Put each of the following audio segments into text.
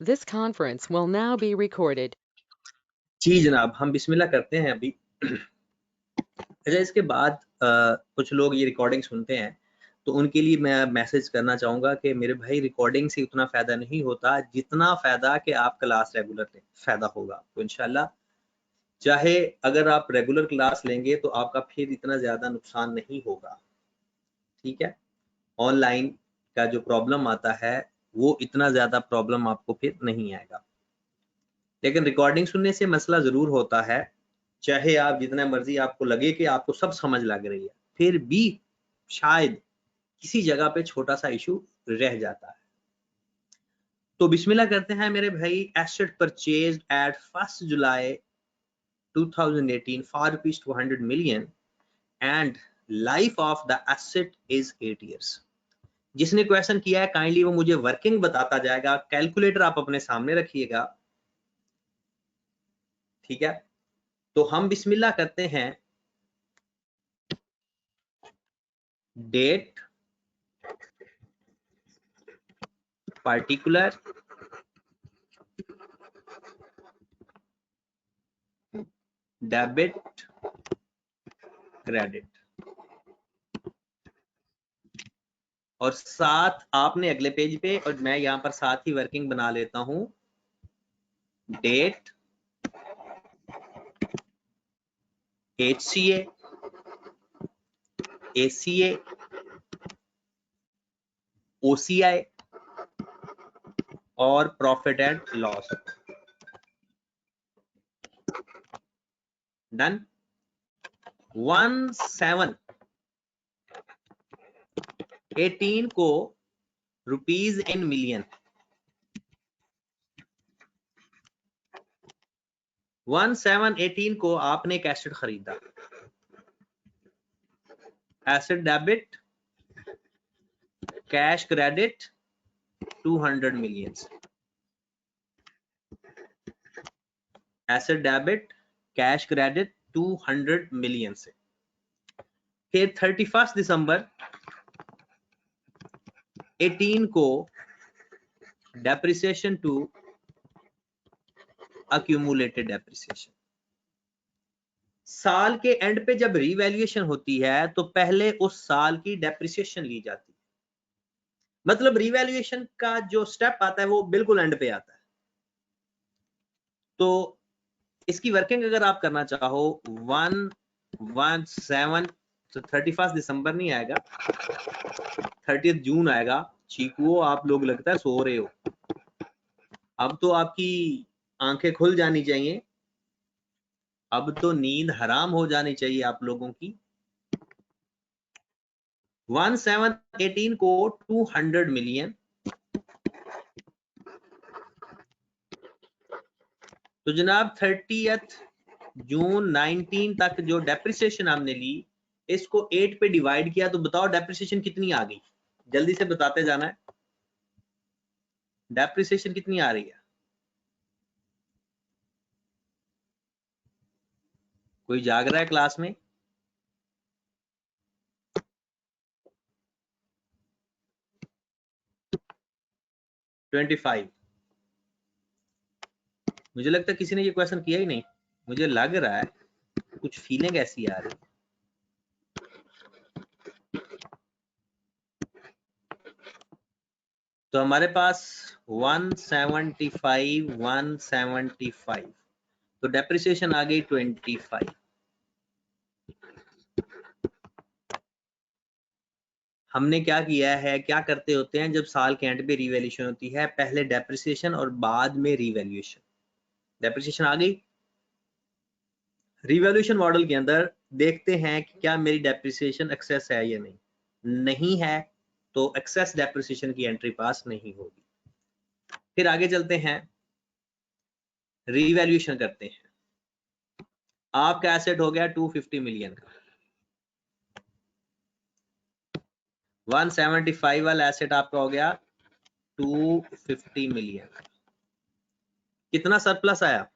This conference will now be recorded. जी जनाब, हम बिस्मिल्लाह करते हैं अभी। अच्छा, इसके बाद कुछ लोग ये रिकॉर्डिंग सुनते हैं तो उनके लिए मैं मैसेज करना चाहूँगा कि मेरे भाई रिकॉर्डिंग से उतना फ़ायदा नहीं होता जितना फ़ायदा कि आप क्लास रेगुलर लें, फ़ायदा होगा आपको इंशाल्लाह। चाहे अगर आप रेगुलर क्लास लेंगे तो आपका फिर इतना ज़्यादा नुकसान नहीं होगा, ठीक है? ऑनलाइन का जो प्रॉब्लम आता है वो इतना ज़्यादा प्रॉब्लम आपको फिर नहीं आएगा। लेकिन रिकॉर्डिंग सुनने से मसला ज़रूर होता है, चाहे आप जितना मर्जी आपको लगे कि आपको सब समझ लग रही है, फिर भी शायद किसी जगह पे छोटा सा इशू रह जाता है। तो बिस्मिल्लाह करते हैं मेरे भाई। Asset purchased at 1 July 2018 for ₹200 million and life of the asset is 8 years। जिसने क्वेश्चन किया है काइंडली वो मुझे वर्किंग बताता जाएगा। कैलकुलेटर आप अपने सामने रखिएगा, ठीक है? तो हम बिस्मिल्लाह करते हैं। डेट, पार्टिकुलर, डेबिट, क्रेडिट, और साथ आपने अगले पेज पे, और मैं यहां पर साथ ही वर्किंग बना लेता हूं। डेट, HCA, ACA, OCI और प्रॉफिट एंड लॉस। डन। 1718 को रुपीज इन मिलियन, 1718 को आपने एक एसेट खरीदा। Asset debit, cash credit 200 million. Asset debit, cash credit 200 million से। फिर 31 दिसंबर 18 को डेप्रिसिएशन टू अक्यूमुलेटेड डेप्रिसिएशन। साल के एंड पे जब रीवैल्यूएशन होती है तो पहले उस साल की डेप्रिसिएशन ली जाती है। मतलब रीवैल्यूएशन का जो स्टेप आता है वो बिल्कुल एंड पे आता है। तो इसकी वर्किंग अगर आप करना चाहो 117, तो 31 दिसंबर नहीं आएगा, 30 जून आएगा। चीकू, आप लोग लगता है सो रहे हो, अब तो आपकी आंखें खुल जानी चाहिए, अब तो नींद हराम हो जानी चाहिए आप लोगों की। 1718 को 200 मिलियन, तो जनाब 30 जून 19 तक जो डेप्रिसिएशन हमने ली, इसको 8 पे डिवाइड किया तो बताओ डेप्रिसिएशन कितनी आ गई? जल्दी से बताते जाना है, डेप्रिसिएशन कितनी आ रही है? कोई जाग रहा है क्लास में? $25। मुझे लगता है किसी ने ये क्वेश्चन किया ही नहीं, मुझे लग रहा है कुछ फीलिंग ऐसी आ रही है। तो हमारे पास 175 तो डेप्रिसिएशन आ गई 25। हमने क्या किया है, क्या करते होते हैं जब साल के एंड पे रिवैल्यूएशन होती है, पहले डेप्रिसिएशन और बाद में रिवैल्यूएशन। डेप्रिसिएशन आ गई, रिवैल्यूएशन मॉडल के अंदर देखते हैं कि क्या मेरी डेप्रिसिएशन एक्सेस है या नहीं। नहीं है तो एक्सेस डेप्रिसिएशन की एंट्री पास नहीं होगी। फिर आगे चलते हैं, रिवैल्यूएशन करते हैं। आपका एसेट हो गया 250 मिलियन का, 175 वाला एसेट आपका हो गया 250 मिलियन। कितना सरप्लस आया?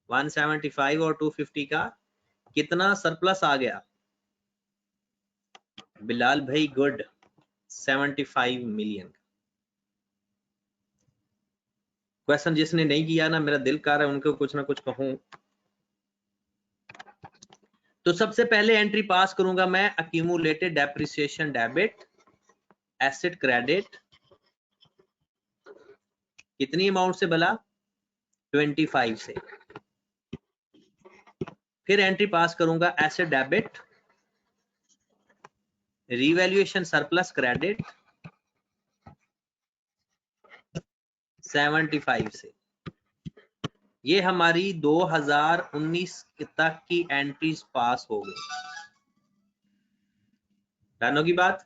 175 और 250 का कितना सरप्लस आ गया? बिलाल भाई गुड, 75 मिलियन। क्वेश्चन जिसने नहीं किया ना, मेरा दिल कर रहा है उनको कुछ ना कुछ कहूं। तो सबसे पहले एंट्री पास करूंगा मैं accumulated depreciation debit asset credit, कितनी अमाउंट से भला, 25 से। फिर एंट्री पास करूंगा asset debit revaluation surplus credit 75 से। ये हमारी 2019 तक की एंट्रीज पास हो गई। डन होगी बात।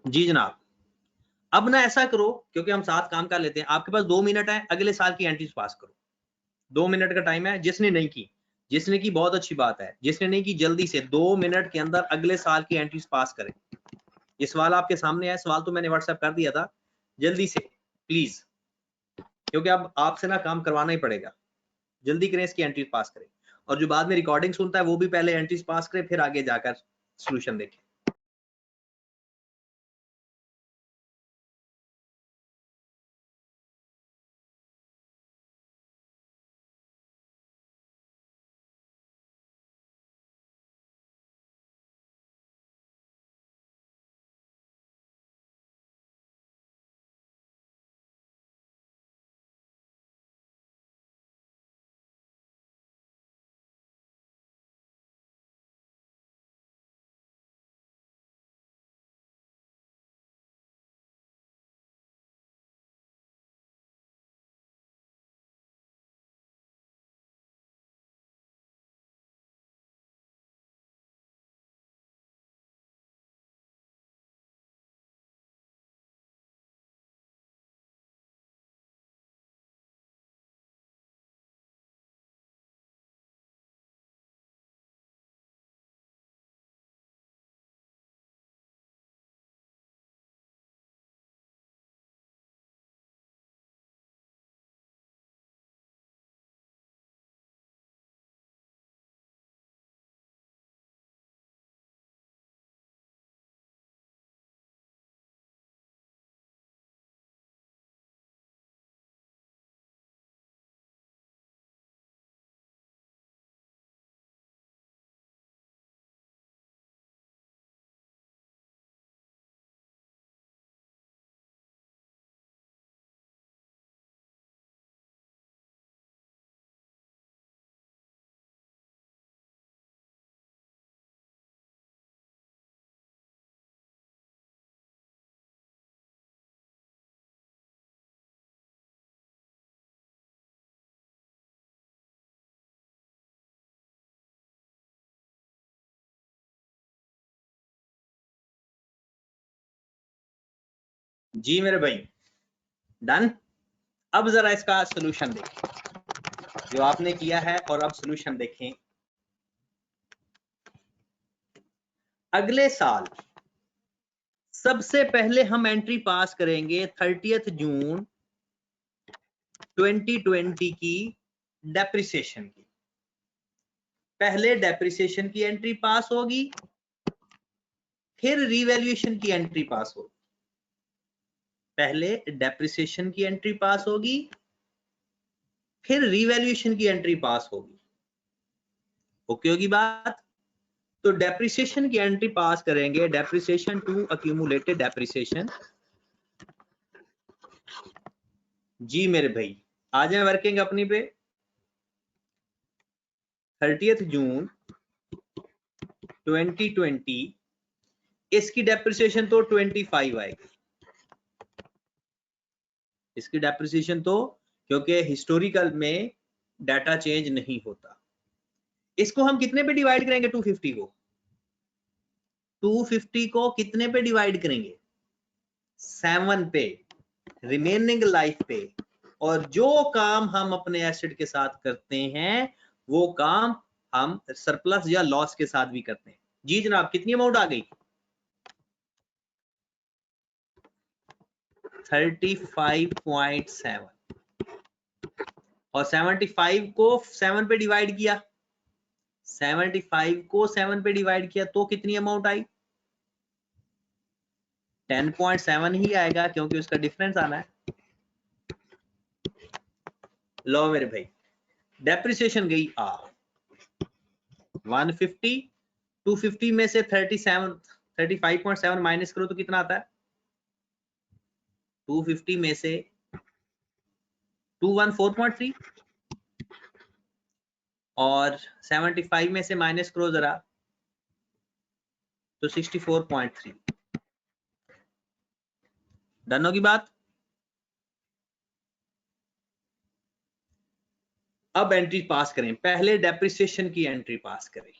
जी जनाब, अब ना ऐसा करो, क्योंकि हम साथ काम कर लेते हैं, आपके पास 2 मिनट है, अगले साल की एंट्रीज पास करो। 2 मिनट का टाइम है। जिसने नहीं की, जिसने की बहुत अच्छी बात है, जिसने नहीं की जल्दी से 2 मिनट के अंदर अगले साल की एंट्रीज पास करें। ये सवाल आपके सामने है, सवाल तो मैंने व्हाट्सएप कर दिया था, जल्दी से प्लीज, क्योंकि अब आपसे ना काम करवाना ही पड़ेगा। जल्दी करें, इसकी एंट्रीज पास करें, और जो बाद में रिकॉर्डिंग सुनता है वो भी पहले एंट्रीज पास करे, फिर आगे जाकर सोल्यूशन देखें। जी मेरे भाई, डन। अब जरा इसका सोल्यूशन देखें जो आपने किया है, और अब सोल्यूशन देखें। अगले साल सबसे पहले हम एंट्री पास करेंगे 30 जून 2020 की डेप्रिसिएशन की। पहले डेप्रिसिएशन की एंट्री पास होगी, फिर रिवैल्यूएशन की एंट्री पास होगी। पहले डेप्रिसिएशन की एंट्री पास होगी, फिर रिवैल्यूएशन की एंट्री पास होगी। ओके होगी बात। तो डेप्रिसिएशन की एंट्री पास करेंगे, डेप्रिसिएशन टू अक्यूमुलेटेड डेप्रिसिएशन। जी मेरे भाई, आ जाए वर्किंग अपनी पे। 30 जून 2020 इसकी डेप्रिसिएशन तो 25 आएगी। इसकी डेप्रिसिएशन तो, क्योंकि हिस्टोरिकल में डाटा चेंज नहीं होता। इसको हम कितने पे डिवाइड करेंगे? 250 को। 250 को कितने पे डिवाइड करेंगे? 7 पे, रिमेनिंग लाइफ पे, और जो काम हम अपने एसेट के साथ करते हैं वो काम हम सरप्लस या लॉस के साथ भी करते हैं। जी जनाब, कितनी अमाउंट आ गई? 35.7 और 75 को 7 पे डिवाइड किया, 75 को 7 पे डिवाइड किया तो कितनी अमाउंट आई? 10.7 ही आएगा क्योंकि उसका डिफरेंस आना है। लो मेरे भाई, डेप्रिसिएशन गई 150, 250 में से 35.7 माइनस करो तो कितना आता है? 250 में से 214.3 और 75 में से माइनस करो जरा तो 64.3। डन होगी बात? अब एंट्री पास करें, पहले डेप्रिसिएशन की एंट्री पास करें।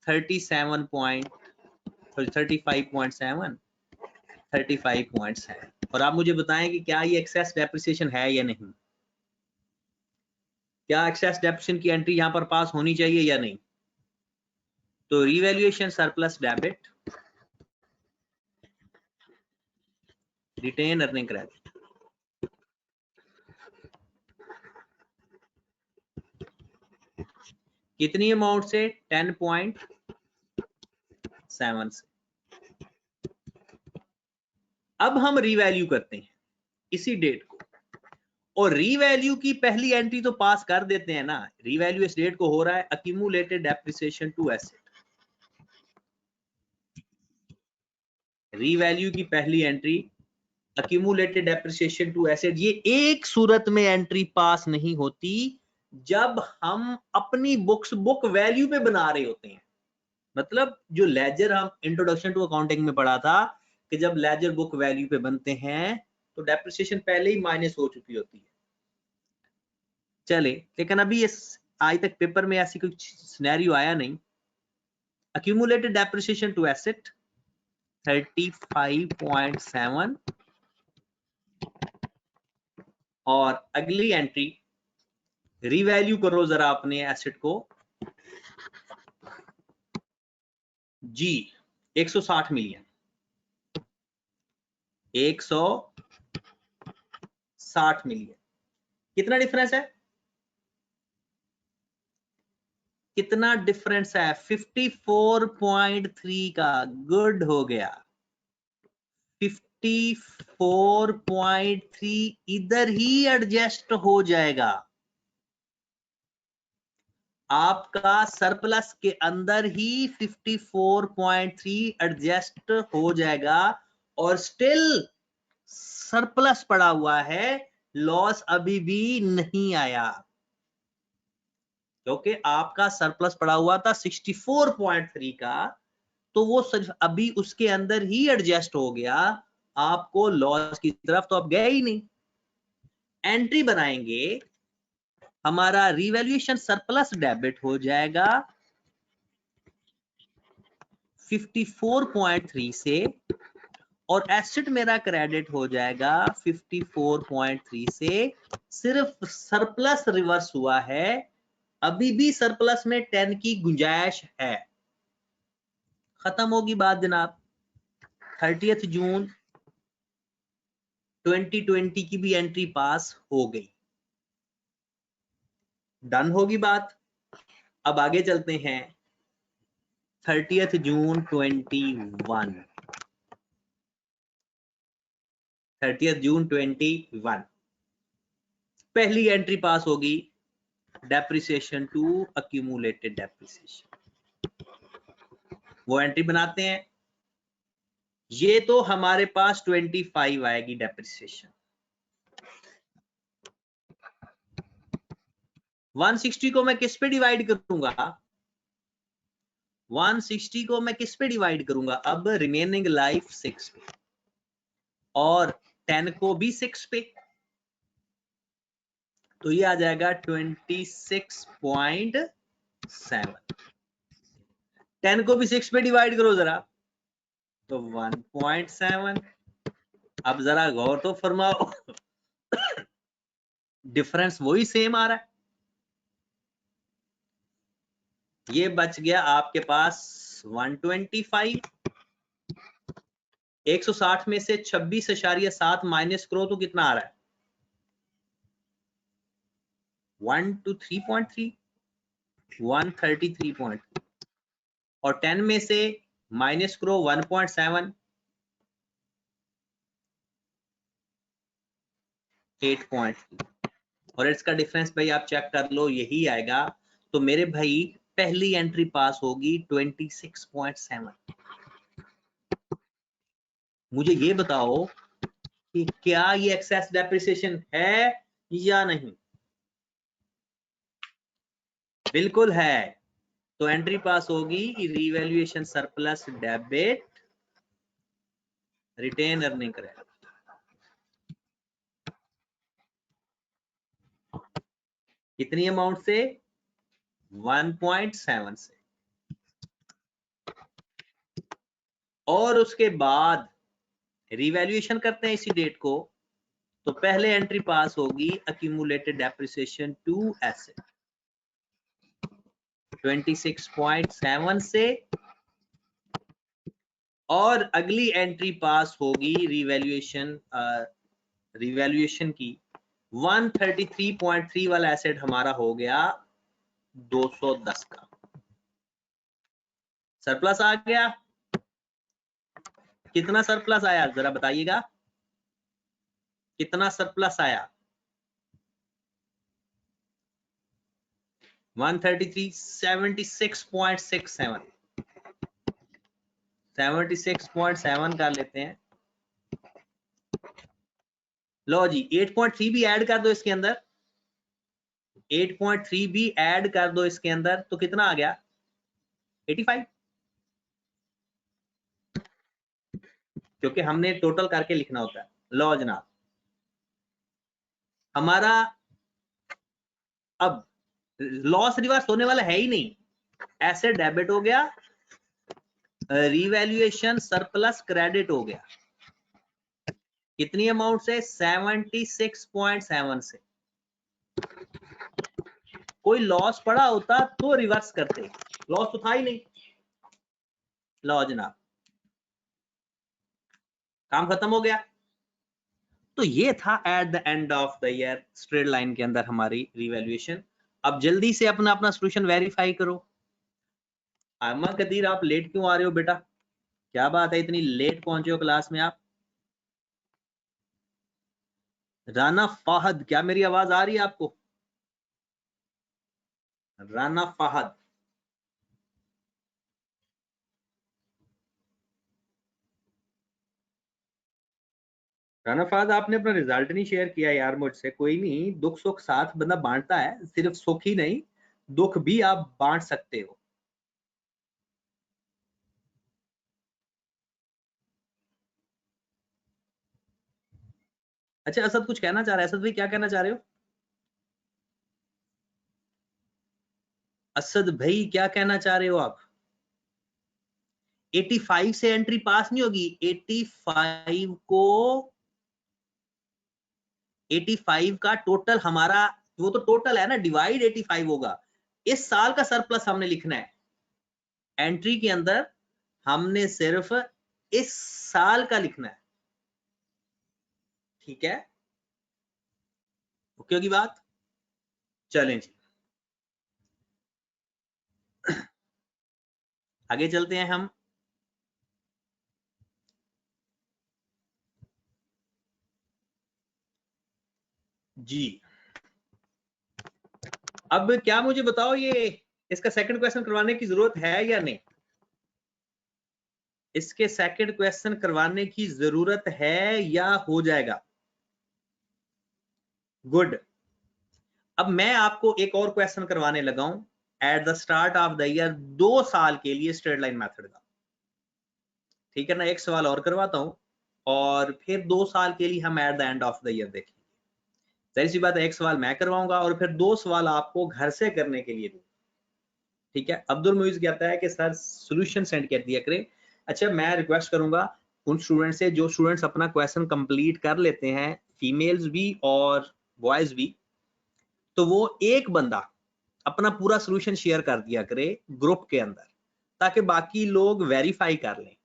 35.7 और आप मुझे बताएं कि क्या ये एक्सेस डेप्रिसिएशन है या नहीं। क्या एक्सेस डेप्रिसिएशन की एंट्री यहां पर पास होनी चाहिए या नहीं? तो revaluation surplus debit, retain earning credit, कितनी अमाउंट से? 10.7 से। अब हम रीवैल्यू करते हैं इसी डेट को, और रीवैल्यू की पहली एंट्री तो पास कर देते हैं ना। रीवैल्यू इस डेट को हो रहा है accumulated depreciation to asset. Revalue की पहली entry accumulated depreciation to asset, ये एक सूरत में एंट्री पास नहीं होती जब हम अपनी बुक वैल्यू पे बना रहे होते हैं। मतलब जो लेजर हम इंट्रोडक्शन टू अकाउंटिंग में पढ़ा था कि जब लेजर बुक वैल्यू पे बनते हैं तो डेप्रिसिएशन पहले ही माइनस हो चुकी होती है। चले, लेकिन अभी इस आज तक पेपर में ऐसी कोई सिनेरियो आया नहीं। अक्यूमुलेटेड डेप्रिसिएशन टू एसेट 35.7 और अगली एंट्री रीवैल्यू करो जरा अपने एसेट को जी 160 मिलियन, 160 मिलियन। कितना डिफरेंस है? कितना डिफरेंस है? 54.3 का। गुड हो गया। 54.3 इधर ही एडजस्ट हो जाएगा। आपका सरप्लस के अंदर ही 54.3 एडजस्ट हो जाएगा और स्टिल सरप्लस पड़ा हुआ है, लॉस अभी भी नहीं आया क्योंकि आपका सरप्लस पड़ा हुआ था 64.3 का, तो वो सिर्फ अभी उसके अंदर ही एडजस्ट हो गया, आपको लॉस की तरफ तो अब गया ही नहीं। एंट्री बनाएंगे, हमारा रिवैल्यूएशन सरप्लस डेबिट हो जाएगा 54.3 से और एसेट मेरा क्रेडिट हो जाएगा 54.3 से। सिर्फ सरप्लस रिवर्स हुआ है, अभी भी सरप्लस में 10 की गुंजाइश है। खत्म होगी बात जनाब। 30 जून 2020 की भी एंट्री पास हो गई। डन होगी बात। अब आगे चलते हैं 30 जून 21, 30 जून 21 पहली एंट्री पास होगी डेप्रिसिएशन टू अक्यूमुलेटेड डेप्रिसिएशन। वो एंट्री बनाते हैं। ये तो हमारे पास 25 आएगी डेप्रिसिएशन। 160 को मैं किस पे डिवाइड करूंगा? 160 को मैं किस पे डिवाइड करूंगा? अब रिमेनिंग लाइफ 6 पे और 10 को भी 6 पे, तो ये आ जाएगा 26.7। 10 को भी 6 पे डिवाइड करो जरा तो 1.7। अब जरा गौर तो फरमाओ डिफरेंस वही सेम आ रहा है। ये बच गया आपके पास 125, 160 में से 26.7 माइनस करो तो कितना आ रहा है? 123.3, 133.3, और 10 में से माइनस करो 1.7, 8.3, और इसका डिफरेंस भाई आप चेक कर लो, यही आएगा। तो मेरे भाई पहली एंट्री पास होगी 26.7। मुझे ये बताओ कि क्या ये एक्सेस डेप्रिसिएशन है या नहीं? बिल्कुल है। तो एंट्री पास होगी revaluation surplus debit retain earning करेगा। कितनी अमाउंट से? 1.7 से। और उसके बाद रिवैल्यूएशन करते हैं इसी डेट को, तो पहले एंट्री पास होगी अक्यूमुलेटेड डेप्रिसिएशन टू एसेट 26.7 से, और अगली एंट्री पास होगी रिवैल्यूएशन की 133.3 वाला एसेट हमारा हो गया 210 का। सरप्लस आ गया। कितना सरप्लस आया जरा बताइएगा, कितना सरप्लस आया? 133, 76.67, 76.7 कर लेते हैं। लो जी 8.3 भी ऐड कर दो इसके अंदर, 8.3 भी ऐड कर दो इसके अंदर, तो कितना आ गया? 85, क्योंकि हमने टोटल करके लिखना होता है। लो जनाब, हमारा अब लॉस रिवर्स होने वाला है ही नहीं, एसेट डेबिट हो गया, रिवैल्यूएशन सरप्लस क्रेडिट हो गया। कितनी अमाउंट से? 76.7 से। कोई लॉस पड़ा होता तो रिवर्स करते, लॉस तो था ही नहीं। लो जनाब, काम खत्म हो गया। तो ये था eight the end of the year straight line के अंदर हमारी रिवैल्यूएशन। अब जल्दी से अपना अपना सॉल्यूशन वेरीफाई करो। आयमा कदीर, आप लेट क्यों आ रहे हो बेटा? क्या बात है, इतनी लेट पहुंचे हो क्लास में आप? राना फाहद, क्या मेरी आवाज आ रही है आपको? राना फाहद, राना फाहद, आपने अपना रिजल्ट नहीं शेयर किया यार मुझसे। कोई नहीं, दुख सुख साथ बंदा बांटता है, सिर्फ सुख ही नहीं दुख भी आप बांट सकते हो। अच्छा असद कुछ कहना चाह रहा है? असद भाई क्या कहना चाह रहे हो? असद भाई क्या कहना चाह रहे हो आप? 85 से एंट्री पास नहीं होगी। 85 को 85 का टोटल हमारा, वो तो टोटल है ना, डिवाइड 85 होगा। इस साल का सरप्लस हमने लिखना है एंट्री के अंदर, हमने सिर्फ इस साल का लिखना है। ठीक है, ओके होगी बात? चलें जी आगे चलते हैं हम। जी अब क्या मुझे बताओ, ये इसका सेकंड क्वेश्चन करवाने की जरूरत है या नहीं? इसके सेकंड क्वेश्चन करवाने की जरूरत है या हो जाएगा? गुड। अब मैं आपको एक और क्वेश्चन करवाने लगा हूं eight the start of the year, 2 साल के लिए स्ट्रेट लाइन मेथड का। ठीक है ना, एक सवाल और करवाता हूं और फिर 2 साल के लिए हम eight the end of the year देखेंगे। जाहिर सी बात है, एक सवाल मैं करवाऊंगा और फिर 2 सवाल आपको घर से करने के लिए दूंगा। ठीक है, अब्दुल मुइज कहता है कि सर सॉल्यूशन सेंड कर दिया करें। अच्छा, मैं रिक्वेस्ट करूंगा उन स्टूडेंट से जो स्टूडेंट्स अपना क्वेश्चन कंप्लीट कर लेते हैं, फीमेल्स भी और बॉयज भी, तो वो एक बंदा अपना पूरा सोल्यूशन शेयर कर दिया करे ग्रुप के अंदर, ताकि बाकी लोग वेरीफाई कर लें।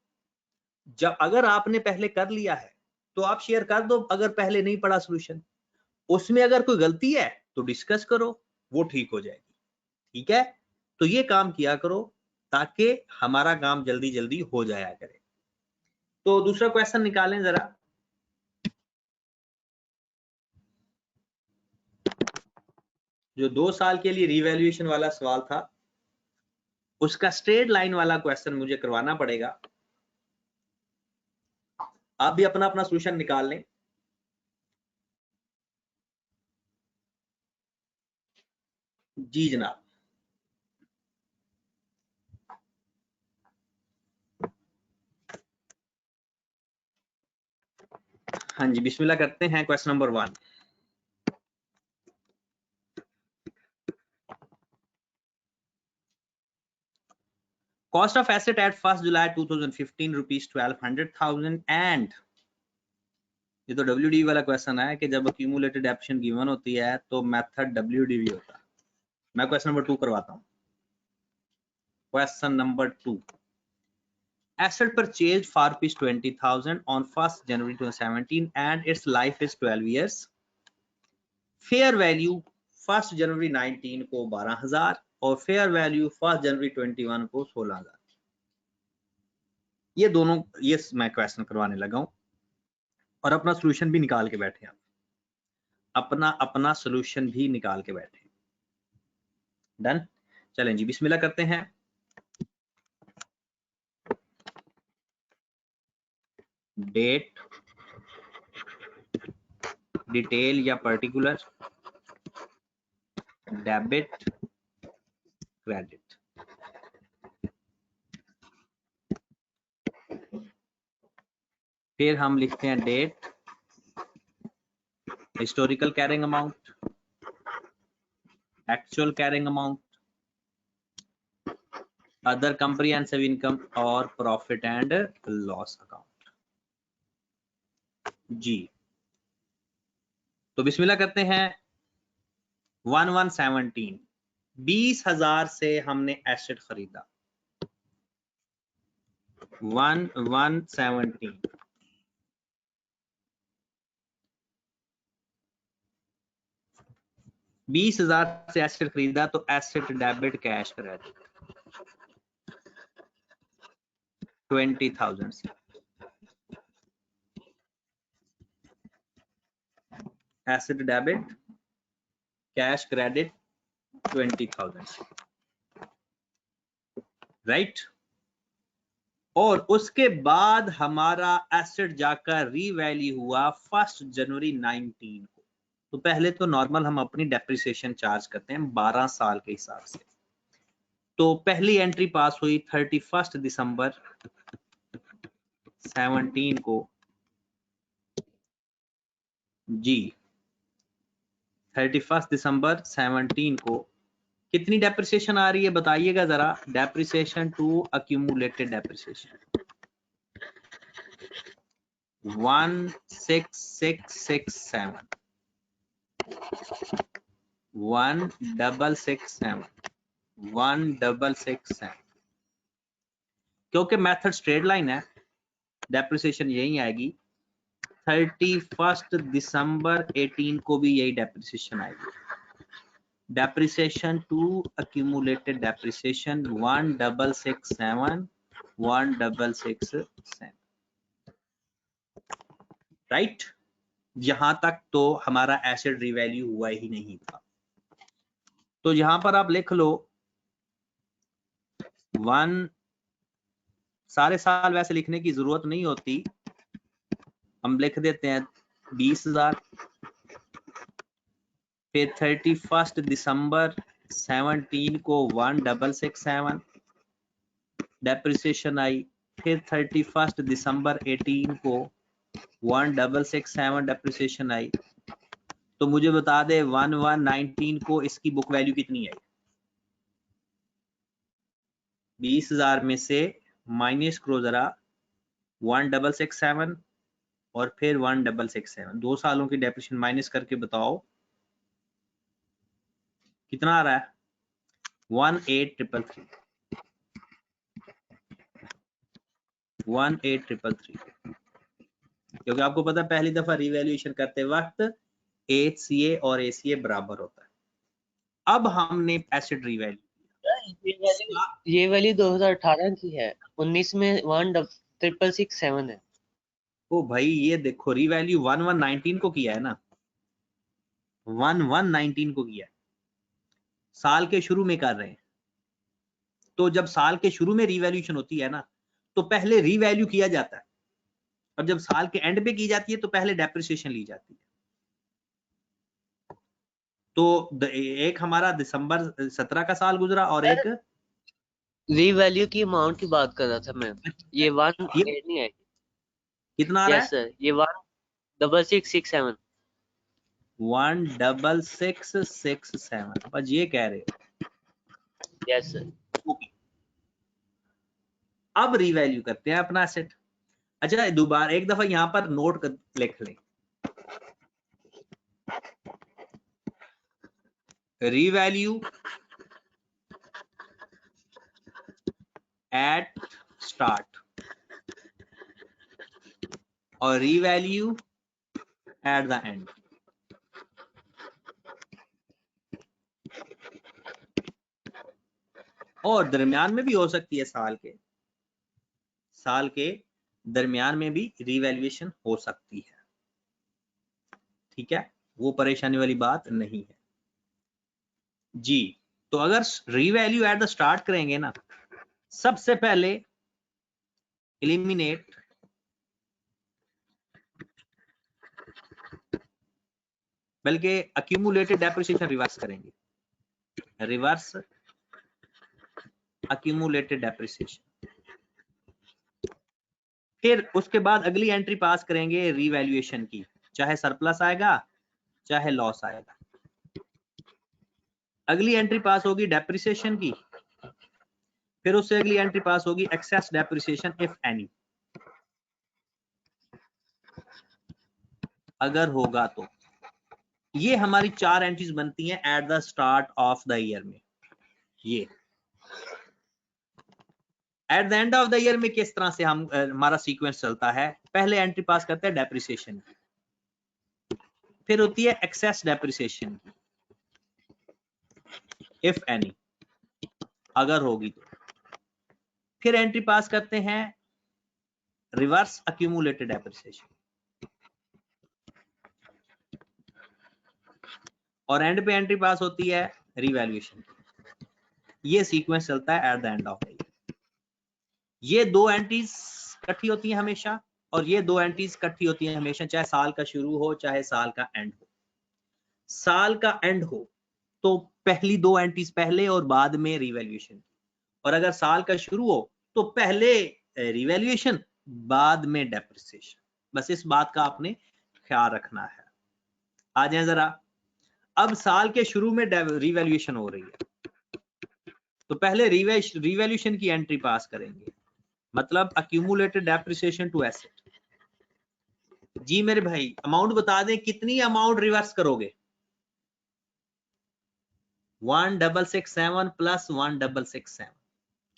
जब अगर आपने पहले कर लिया है तो आप शेयर कर दो, अगर पहले नहीं पढ़ा सोल्यूशन, उसमें अगर कोई गलती है तो डिस्कस करो, वो ठीक हो जाएगी। ठीक है, तो ये काम किया करो ताकि हमारा काम जल्दी जल्दी हो जाया करे। तो दूसरा क्वेश्चन निकालें जरा। जो 2 साल के लिए रिवैल्यूएशन वाला सवाल था, उसका स्ट्रेट लाइन वाला क्वेश्चन मुझे करवाना पड़ेगा। आप भी अपना अपना सोल्यूशन निकाल लें। जी जनाब। हाँ जी, बिस्मिल्लाह करते हैं। Question number 1। Cost of asset at 1st July 2015 rupees 1200,000 and ये तो WD वाला क्वेश्चन है कि जब accumulated depreciation given होती है तो मेथड WDV होता है। मैं क्वेश्चन नंबर 2 करवाता हूँ। Question number 2, asset purchased for rupees 20,000 on 1st January 2017 and its life is 12 years. Fair value 1st January 19 को 12,000 और fair value 1st January 21 को 16,000। ये दोनों ये मैं क्वेश्चन करवाने लगा हूं और अपना सॉल्यूशन भी निकाल के बैठे हैं। अपना सॉल्यूशन भी निकाल के बैठे। डन, चलें जी, बिस्मिल्लाह करते हैं। डेट, डिटेल या पर्टिकुलर, डेबिट, क्रेडिट। फिर हम लिखते हैं date, historical carrying amount, actual carrying amount, other comprehensive income और प्रॉफिट एंड लॉस अकाउंट। जी, तो बिस्मिल्लाह करते हैं। 1117, 20,000 से हमने एसेट खरीदा। 1117 20,000 से एसेट खरीदा तो एसेट डेबिट कैश क्रेडिट 20,000 से। एसेट डेबिट कैश क्रेडिट 20,000 से, राइट। और उसके बाद हमारा एसेट जाकर रीवैल्यू हुआ 1 जनवरी 19 को। तो पहले तो नॉर्मल हम अपनी डेप्रिसिएशन चार्ज करते हैं 12 साल के हिसाब से। तो पहली एंट्री पास हुई 31 दिसंबर 17 को। जी, 31 दिसंबर 17 को कितनी डेप्रिसिएशन आ रही है बताइएगा जरा। डेप्रिसिएशन टू अक्यूमुलेटेड डेप्रिसिएशन 16667 1667 क्योंकि मेथड स्ट्रेट लाइन है, डेप्रिसिएशन यही आएगी। 31 दिसंबर 18 को भी यही डेप्रिसिएशन आएगी। Depreciation to accumulated depreciation 1667 right. यहां तक तो हमारा एसेट रिवैल्यू हुआ ही नहीं था। तो यहां पर आप लिख लो 1, सारे साल वैसे लिखने की जरूरत नहीं होती, हम लिख देते हैं 20,000। फिर 31 दिसंबर 17 को 1667 डेप्रिसिएशन आई। फिर 31 दिसंबर 18 को 1667 डेप्रिसिएशन आई। तो मुझे बता दे 1119 को इसकी बुक वैल्यू कितनी आई। 20,000 में से माइनस करो जरा 1667 और फिर 1667, 2 सालों की डेप्रिसिएशन माइनस करके बताओ कितना आ रहा है 18333 18333, क्योंकि आपको पता है पहली दफा रिवैल्यूएशन करते वक्त एचसीए और एसीए बराबर होता है। अब हमने एसेट रिवैल्यू, ये वैल्यू 2018 की है, 19 में 16667 है। ओ भाई ये देखो रिवैल्यू 1119 को किया है ना, 1119 को किया है, साल के शुरू में कर रहे हैं। तो जब साल के शुरू में रिवैल्यूएशन होती है ना, तो पहले रिवैल्यू किया जाता है, और जब साल के एंड पे की जाती है तो पहले डेप्रिसिएशन ली जाती है। तो एक हमारा दिसंबर 17 का साल गुजरा और एक रीवैल्यू की अमाउंट की बात कर रहा था मैं, ये 18 नहीं है। कितना आ रहा है? यस सर, ये 16667। 16667 बस ये कह रहे हो। Yes sir. अब रिवैल्यू करते हैं अपना एसेट। अच्छा दोबारा एक दफा यहां पर नोट लिख लें, रिवैल्यू एट स्टार्ट और रिवैल्यू एट द एंड। और दरमियान में भी हो सकती है, साल के दरमियान में भी रिवैल्यूएशन हो सकती है। ठीक है, वो परेशानी वाली बात नहीं है जी। तो अगर रिवैल्यू एट द स्टार्ट करेंगे ना, सबसे पहले एलिमिनेट बल्कि अक्यूमुलेटेड डेप्रिसिएशन रिवर्स करेंगे, रिवर्स अक्यूमुलेटेड डेप्रिसिएशन। फिर उसके बाद अगली एंट्री पास करेंगे रिवैल्यूएशन की, चाहे सरप्लस आएगा चाहे लॉस आएगा। अगली एंट्री पास होगी डेप्रिसिएशन की, फिर उससे अगली एंट्री पास होगी एक्सेस डेप्रिसिएशन इफ एनी, अगर होगा तो। ये हमारी 4 एंट्रीज बनती हैं eight the start of the year में। ये eight the end of the year में किस तरह से हम हमारा सीक्वेंस चलता है, पहले एंट्री पास करते हैं डेप्रिसिएशन, फिर होती है एक्सेस डेप्रिसिएशन इफ एनी, अगर होगी तो, फिर एंट्री पास करते हैं रिवर्स अक्यूमुलेटेड डेप्रिसिएशन, और एंड पे एंट्री पास होती है रिवैल्यूएशन। ये सीक्वेंस चलता है eight the end of the year. ये 2 एंट्रीज इकट्ठी होती हैं हमेशा, और ये 2 एंट्रीज इकट्ठी होती हैं हमेशा, चाहे साल का शुरू हो चाहे साल का एंड हो। साल का एंड हो तो पहली 2 एंट्रीज पहले और बाद में रिवैल्यूएशन, और अगर साल का शुरू हो तो पहले रिवैल्यूएशन बाद में डेप्रिसिएशन। बस इस बात का आपने ख्याल रखना है। आ जाए जरा, अब साल के शुरू में रिवैल्यूएशन हो रही है, तो पहले रिवैल्यूएशन की एंट्री पास करेंगे, मतलब अक्यूमुलेटेड डेप्रिसिएशन टू एसेट। जी मेरे भाई अमाउंट बता दें, कितनी अमाउंट रिवर्स करोगे? 1667 प्लस 1667,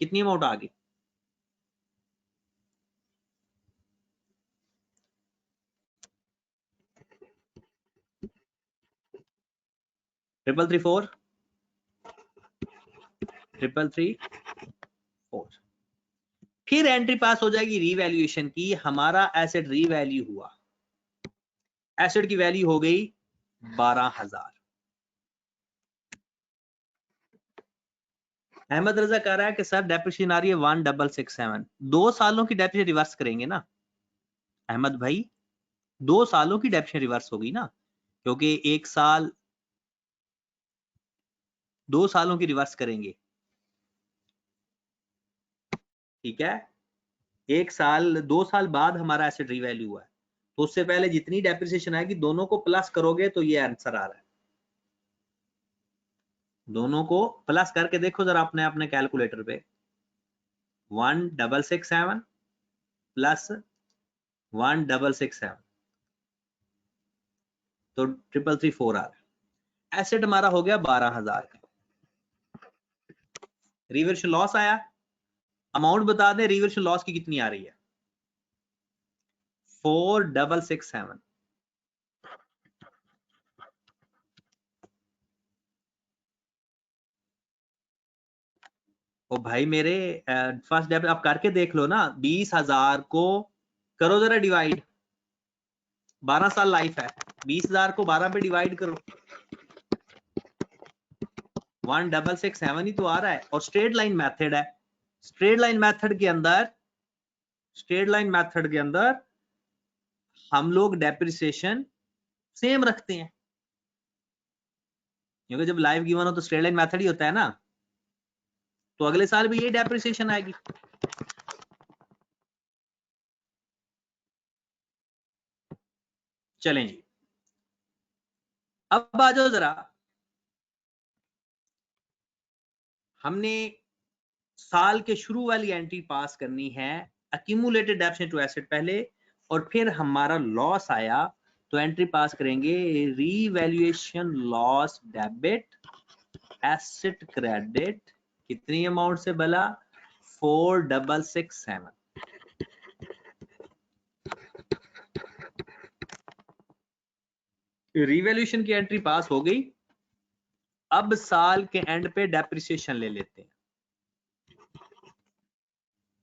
कितनी अमाउंट आ गई? Triple three four 4। फिर एंट्री पास हो जाएगी रिवैल्यूएशन की, हमारा एसेट रीवैल्यू हुआ, एसेट की वैल्यू हो गई 12,000। अहमद रजा कह रहा है कि सर डेप्रिसिएशन आ रही है 1667, 2 सालों की डेप्रिसिएशन रिवर्स करेंगे ना अहमद भाई, 2 सालों की डेप्रिसिएशन रिवर्स होगी ना, क्योंकि 1 साल 2 सालों की रिवर्स करेंगे। ठीक है, 1 साल 2 साल बाद हमारा एसेट रीवैल्यू हुआ है, तो उससे पहले जितनी डेप्रिसिएशन आएगी दोनों को प्लस करोगे तो ये आंसर आ रहा है। दोनों को प्लस करके देखो जरा अपने अपने कैलकुलेटर पे, 1667 प्लस 1667 तो 334 आ रहा है। एसेट हमारा हो गया 12,000 का। रिवर्शन लॉस आया, अमाउंट बता दें रिवर्शन लॉस की कितनी आ रही है, 4667। ओ भाई मेरे फर्स्ट डेबिट आप करके देख लो ना, 20,000 को करो जरा डिवाइड, 12 साल लाइफ है, 20,000 को 12 पे डिवाइड करो, 1667 ही तो आ रहा है। और स्ट्रेट लाइन मेथड है, स्ट्रेट लाइन मेथड के अंदर हम लोग डेप्रिसिएशन सेम रखते हैं, क्योंकि जब लाइव गिवन हो तो स्ट्रेट लाइन मेथड ही होता है ना, तो अगले साल भी ये डेप्रिसिएशन आएगी। चलें जी, अब आ जाओ जरा, हमने साल के शुरू वाली एंट्री पास करनी है, अक्यूमुलेटेड डेप्रिसिएशन टू एसेट पहले, और फिर हमारा लॉस आया तो एंट्री पास करेंगे revaluation loss debit asset credit, कितनी अमाउंट से भला, 4667। रिवैल्यूएशन की एंट्री पास हो गई, अब साल के एंड पे डेप्रिसिएशन ले लेते हैं,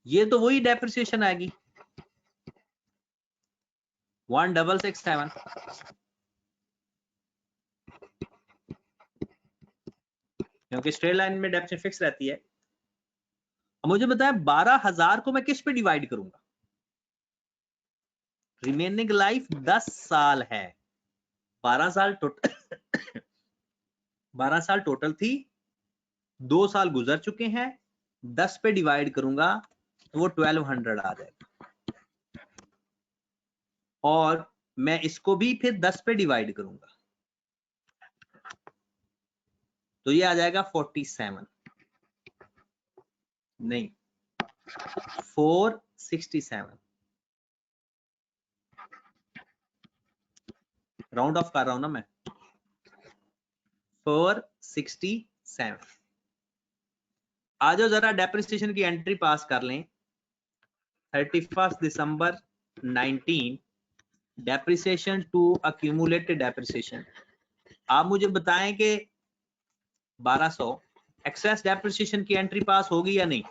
ये तो वही डेप्रिसिएशन आएगी 1667, क्योंकि स्ट्रेट लाइन में डेप्रिसिएशन फिक्स रहती है। अब मुझे बताएं 12,000 को मैं किस पे डिवाइड करूंगा, रिमेनिंग लाइफ 10 साल है, 12 साल टोटल 12 साल टोटल थी, 2 साल गुजर चुके हैं, 10 पे डिवाइड करूंगा तो वो 1200 आ जाएगा, और मैं इसको भी फिर 10 पे डिवाइड करूंगा तो ये आ जाएगा 47, नहीं 467, राउंड ऑफ कर रहा हूं ना मैं, 467। आ जाओ जरा डेप्रिसिएशन की एंट्री पास कर लें, 31 दिसंबर 19 डेप्रिसिएशन टू अक्यूमुलेटेड डेप्रिसिएशन। आप मुझे बताएं कि 1200 एक्सेस डेप्रिसिएशन की एंट्री पास होगी या नहीं,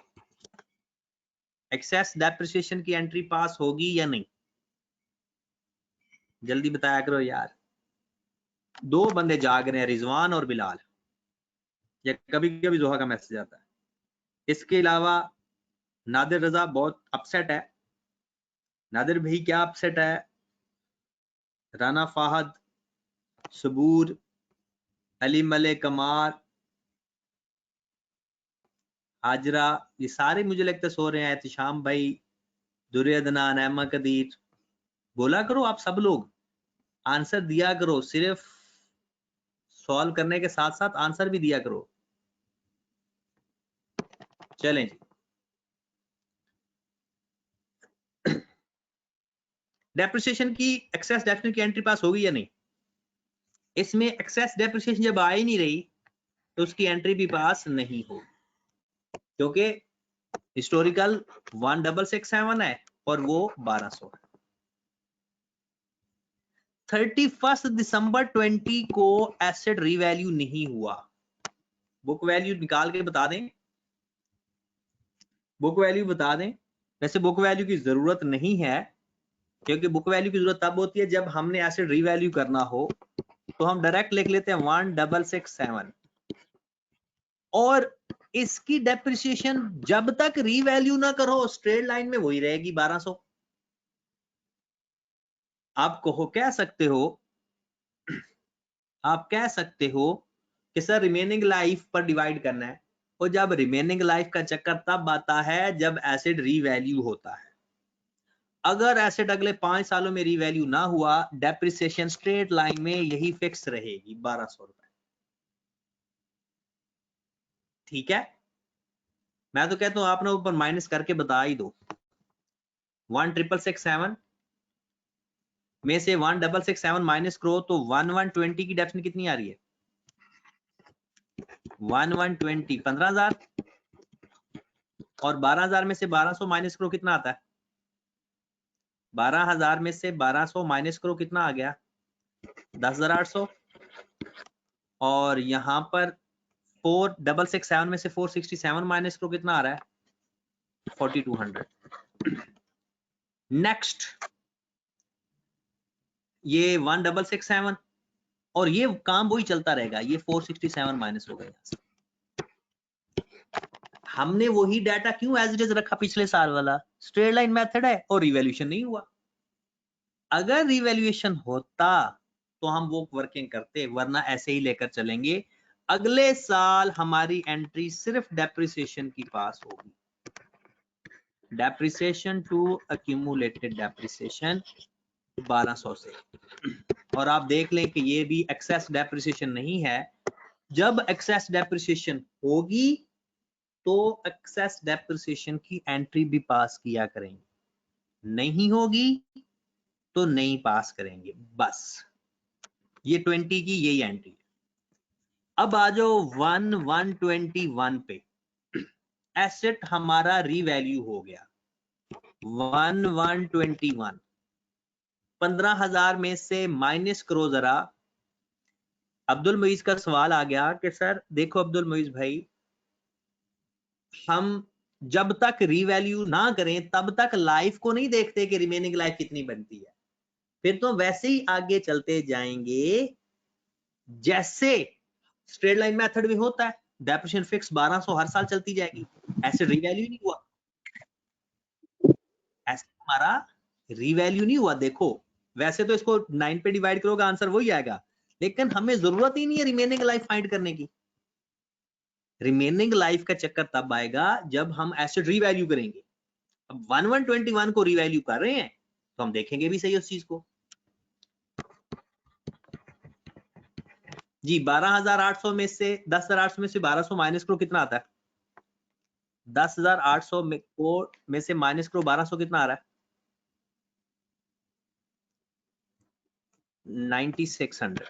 एक्सेस डेप्रिसिएशन की एंट्री पास होगी या नहीं, जल्दी बताया करो यार। 2 बंदे जाग रहे हैं, रिजवान और बिलाल, या कभी कभी जोहा का मैसेज आता है। इसके अलावा नादिर रजा बहुत अपसेट है, नादिर भाई क्या अपसेट है, राना फाहद, सबूर, अली मले कमार, हाजरा, ये सारे मुझे लगता है सो रहे हैं, एहतिशाम भाई, दुर्यदनान, अहमा कदीर, बोला करो आप सब लोग, आंसर दिया करो, सिर्फ सॉल्व करने के साथ साथ आंसर भी दिया करो। चलें जी, डेप्रिसिएशन की एक्सेस डेप्रिसिएशन की एंट्री पास होगी या नहीं, इसमें एक्सेस डेप्रिसिएशन जब आ ही नहीं रही तो उसकी एंट्री भी पास नहीं होगी, क्योंकि हिस्टोरिकल 1667 है और वो 1200 है। 31 दिसंबर 20 को एसेट रीवैल्यू नहीं हुआ, बुक वैल्यू निकाल के बता दें, बुक वैल्यू बता दें। वैसे बुक वैल्यू की जरूरत नहीं है, क्योंकि बुक वैल्यू की जरूरत तब होती है जब हमने एसेट रीवैल्यू करना हो, तो हम डायरेक्ट लिख लेते हैं 1667, और इसकी डेप्रिसिएशन जब तक रीवैल्यू ना करो स्ट्रेट लाइन में वही रहेगी 1200। आप कह सकते हो कि सर रिमेनिंग लाइफ पर डिवाइड करना है, और जब रिमेनिंग लाइफ का चक्कर तब आता है जब एसेट रीवैल्यू होता है। अगर एसेट अगले 5 सालों में रीवैल्यू ना हुआ, डेप्रिसिएशन स्ट्रेट लाइन में यही फिक्स रहेगी 1200 रुपए। ठीक है, मैं तो कहता हूं आपने ऊपर माइनस करके बता ही दो। 1667 में से 1667 माइनस करो तो 1120 की डेप्थ कितनी आ रही है, 1120 15,000 और 12,000 में से 1200 माइनस करो कितना आता है? 12,000 में से 1200 माइनस करो कितना आ गया? 10,800 और यहाँ पर 4667 में से 467 माइनस करो कितना आ रहा है? 4200। नेक्स्ट ये 1667 और ये काम वही चलता रहेगा। ये 467 माइनस हो गया। हमने वही डाटा क्यों एज इट इज रखा पिछले साल वाला? स्ट्रेट लाइन मेथड है और रिवैल्यूएशन नहीं हुआ। अगर रिवैल्यूएशन होता तो हम वो वर्किंग करते, वरना ऐसे ही लेकर चलेंगे। अगले साल हमारी एंट्री सिर्फ डेप्रिसिएशन की पास होगी। डेप्रिसिएशन टू अक्यूमुलेटेड डेप्रिसिएशन 1200 से। और आप देख लें कि ये भी एक्सेस डेप्रिसिएशन नहीं है। जब एक्सेस डेप्रिसिएशन होगी तो एक्सेस डेप्रिसिएशन की एंट्री भी पास किया करेंगे, नहीं होगी तो नहीं पास करेंगे। बस ये 20 की यही एंट्री है। अब आ जाओ 121 पे। एसेट हमारा रीवैल्यू हो गया 1121। 15,000 में से माइनस करो जरा। अब्दुल मुईज का सवाल आ गया कि सर देखो अब्दुल मुईज भाई, हम जब तक रीवैल्यू ना करें तब तक लाइफ को नहीं देखते कि रिमेनिंग लाइफ कितनी बनती है। फिर तो वैसे ही आगे चलते जाएंगे जैसे स्ट्रेट लाइन मेथड में होता है। डेप्रिसिएशन फिक्स 1200 हर साल चलती जाएगी। ऐसे रीवैल्यू नहीं हुआ, ऐसे हमारा रीवैल्यू नहीं हुआ। देखो वैसे तो इसको 9 पे डिवाइड करोगे आंसर वही आएगा, लेकिन हमें जरूरत ही नहीं है रिमेनिंग लाइफ फाइंड करने की। रिमेनिंग लाइफ का चक्कर तब आएगा जब हम एसेट रीवैल्यू करेंगे। अब 1121 को रीवैल्यू कर रहे हैं तो हम देखेंगे भी सही उस चीज को। जी 12,800 में से 10,800 में से 1200 माइनस करो कितना आता है? 10,800 में से माइनस करो 1200 कितना आ रहा है? 9600।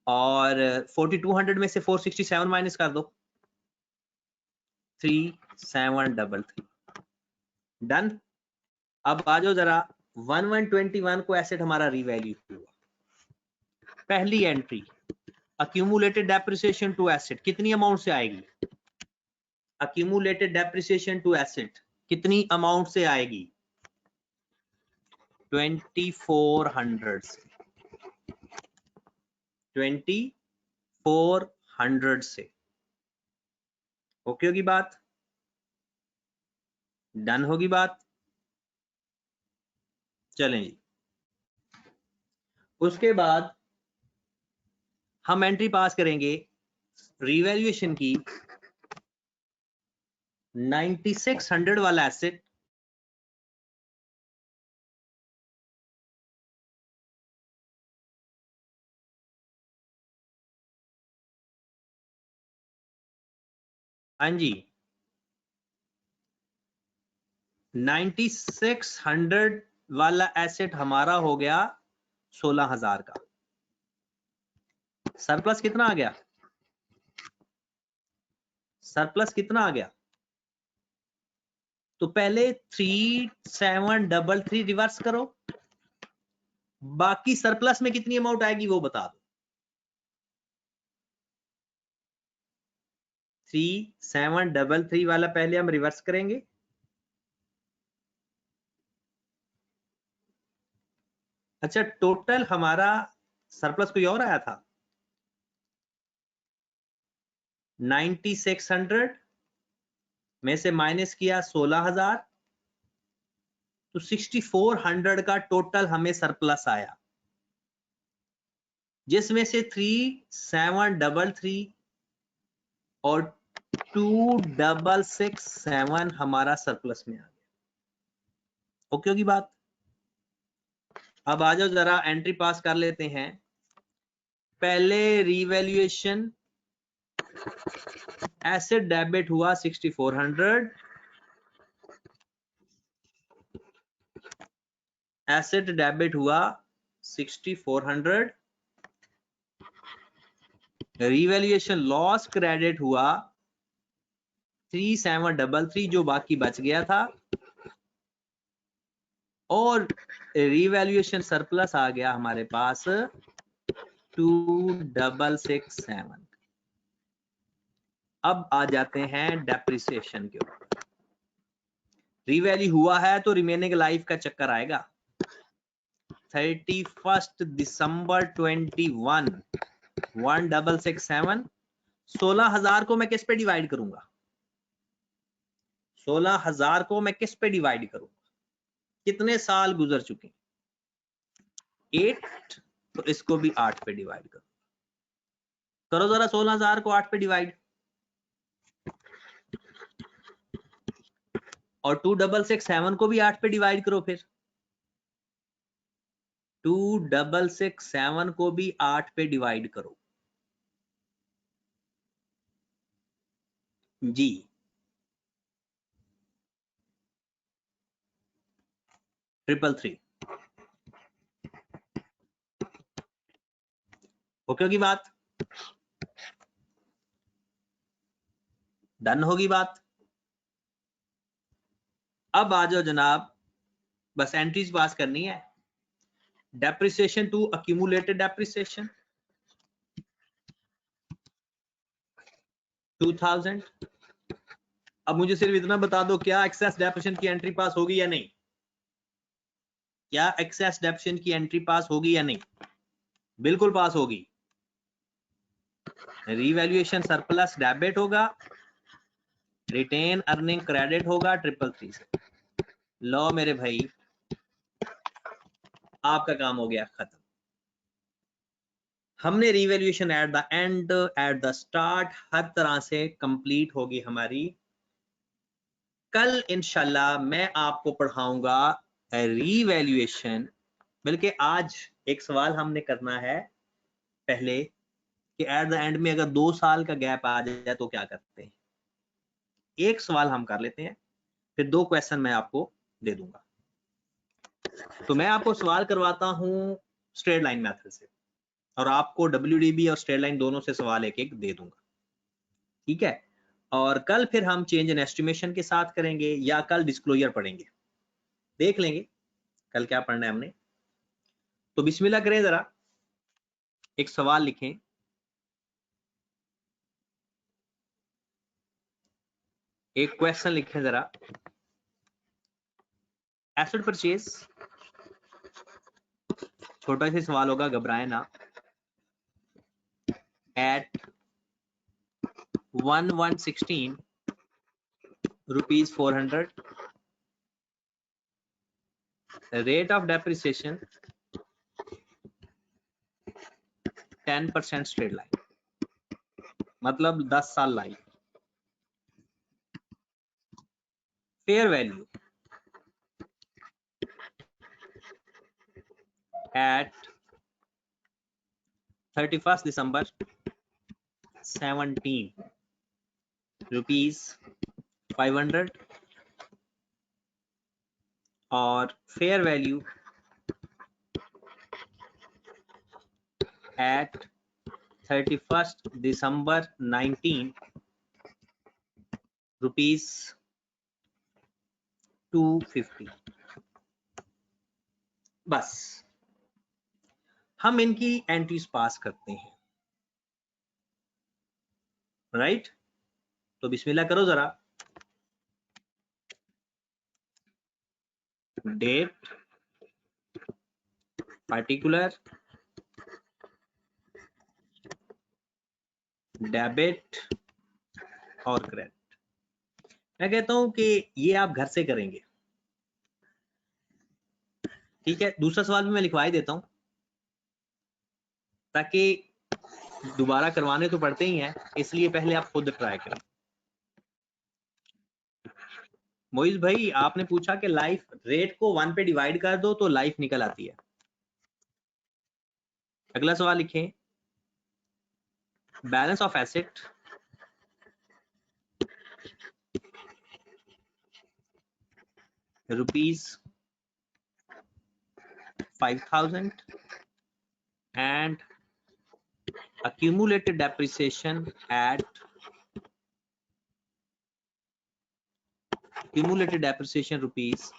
और 4200 में से 467 माइनस कर दो 3733। डन। अब आ जाओ जरा 1121 को एसेट हमारा रीवैल्यू हुआ। पहली entry accumulated depreciation to asset कितनी अमाउंट से आएगी? अक्यूमुलेटेड डेप्रिसिएशन टू एसेट कितनी अमाउंट से आएगी? 2400 से। 2400 से। ओके होगी बात? डन होगी बात? चलें जी। उसके बाद हम एंट्री पास करेंगे रिवैल्यूएशन की 9600 वाला एसेट हाँ जी 9600 वाला एसेट हमारा हो गया 16,000 का। सरप्लस कितना आ गया? सरप्लस कितना आ गया? तो पहले 3733 रिवर्स करो, बाकी सरप्लस में कितनी अमाउंट आएगी वो बता दो। 3733 वाला पहले हम रिवर्स करेंगे। अच्छा टोटल हमारा सरप्लस कोई और आया था 9600 में से माइनस किया 16,000 तो 6400 का टोटल हमें सरप्लस आया, जिसमें से 3733 और 2667 हमारा सरप्लस में आ गया। ओके होगी बात? अब आ जाओ जरा एंट्री पास कर लेते हैं। पहले रिवैल्यूएशन एसेट डेबिट हुआ 6400, एसेट डेबिट हुआ 6400 रिवैल्यूएशन लॉस क्रेडिट हुआ 3733 जो बाकी बच गया था, और रिवैल्यूएशन सरप्लस आ गया हमारे पास 2667। अब आ जाते हैं डेप्रिसिएशन के ऊपर। रिवैल्यू हुआ है तो रिमेनिंग लाइफ का चक्कर आएगा। 31 दिसंबर 21 1667, 16,000 को मैं किस पे डिवाइड करूंगा? 16,000 को मैं किस पे डिवाइड करूंगा? कितने साल गुजर चुके? 8, तो इसको भी 8 पे डिवाइड करो। करो जरा 16,000 को 8 पे डिवाइड, और 2667 को भी 8 पे डिवाइड करो। फिर 2667 को भी 8 पे डिवाइड करो जी। ट्रिपल 3 ओके होगी बात? डन होगी बात? अब आ जाओ जनाब, बस एंट्रीज पास करनी है। Depreciation to accumulated depreciation 2000। अब मुझे सिर्फ इतना बता दो, क्या एक्सेस डेप्रिसिएशन की एंट्री पास होगी या नहीं? क्या एक्सेस डेप्रिसिएशन की एंट्री पास होगी या नहीं? बिल्कुल पास होगी। रिवैल्यूएशन सरप्लस डेबिट होगा, रिटेन अर्निंग क्रेडिट होगा 333 से। लो मेरे भाई, आपका काम हो गया खत्म। हमने revaluation at the end, at the start, हर तरह से कंप्लीट होगी हमारी। कल इंशाल्लाह मैं आपको पढ़ाऊंगा रिवैल्यूएशन, बल्कि आज एक सवाल हमने करना है पहले कि एट द एंड में अगर 2 साल का गैप आ जाए तो क्या करते हैं। एक सवाल हम कर लेते हैं, फिर 2 क्वेश्चन मैं आपको दे दूंगा। तो मैं आपको सवाल करवाता हूं स्ट्रेट लाइन मेथड से, और आपको WDB और स्ट्रेट लाइन दोनों से सवाल एक एक दे दूंगा, ठीक है? और कल फिर हम चेंज इन एस्टिमेशन के साथ करेंगे, या कल डिस्क्लोजर पढ़ेंगे, देख लेंगे कल क्या पढ़ना है हमने। तो बिस्मिल्लाह करें, जरा एक सवाल लिखें। एक क्वेश्चन लिखें जरा। एसेट परचेज, छोटा सा सवाल होगा, घबराएं ना। At 1116 rupees 400, rate of depreciation 10% straight line, मतलब 10 साल life. Fair value at 31 December 17 rupees 500, और fair value at 31 December 19 rupees 250। बस हम इनकी एंट्रीज पास करते हैं, राइट? तो बिस्मिल्लाह करो जरा। डेट, पार्टिकुलर, डेबिट और क्रेडिट। मैं कहता हूं कि ये आप घर से करेंगे, ठीक है? दूसरा सवाल भी मैं लिखवा ही देता हूं, ताकि दोबारा करवाने तो पड़ते ही हैं, इसलिए पहले आप खुद ट्राई करें। मोइज भाई, आपने पूछा कि लाइफ रेट को 1 पे डिवाइड कर दो तो लाइफ निकल आती है। अगला सवाल लिखें। Balance of asset ₹5,000 and accumulated depreciation at rupees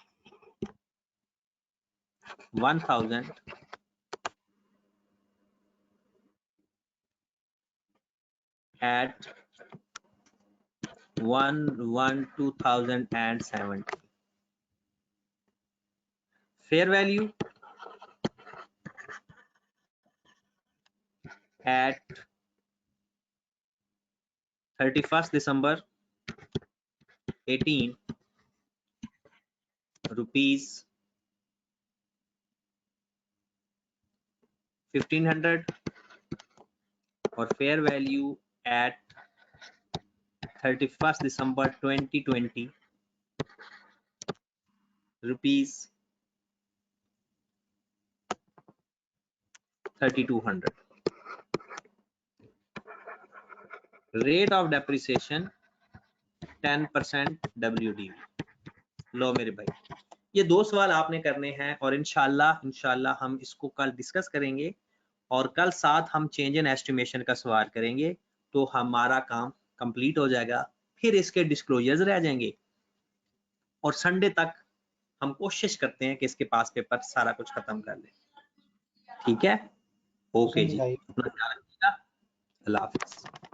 1000 at 1/1/2070. Fair value at 31st December 18 rupees 1500 or fair value at 31st December 2020 rupees 3200. Rate of depreciation 10% WDV. लो मेरे भाई, ये दो सवाल आपने करने हैं और इंशाल्लाह हम इसको कल डिस्कस करेंगे और कल साथ हम चेंज इन एस्टिमेशन का सवाल करेंगे तो हमारा काम कंप्लीट हो जाएगा। फिर इसके डिस्क्लोजर्स रह जाएंगे और संडे तक हम कोशिश करते हैं कि इसके पास पेपर सारा कुछ खत्म कर ले। ठीक है, ओके जी, अपना ख्याल रखिएगा, अल्लाह हाफिज।